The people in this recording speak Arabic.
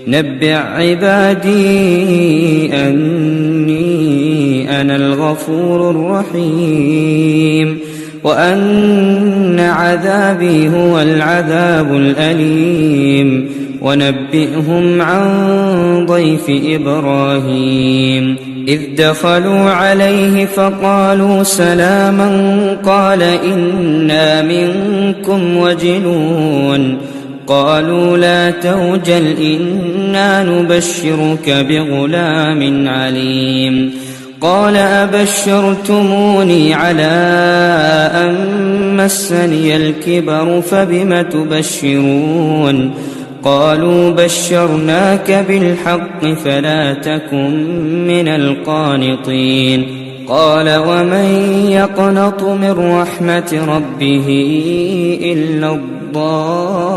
نبئ عبادي أني أنا الغفور الرحيم وأن عذابي هو العذاب الأليم ونبئهم عن ضيف إبراهيم إذ دخلوا عليه فقالوا سلاما قال إنا منكم وجلون قالوا لا توجل إنا نبشرك بغلام عليم قال أبشرتموني على أن مسني الكبر فبم تبشرون قالوا بشرناك بالحق فلا تكن من القانطين قال ومن يقنط من رحمة ربه إلا الضالون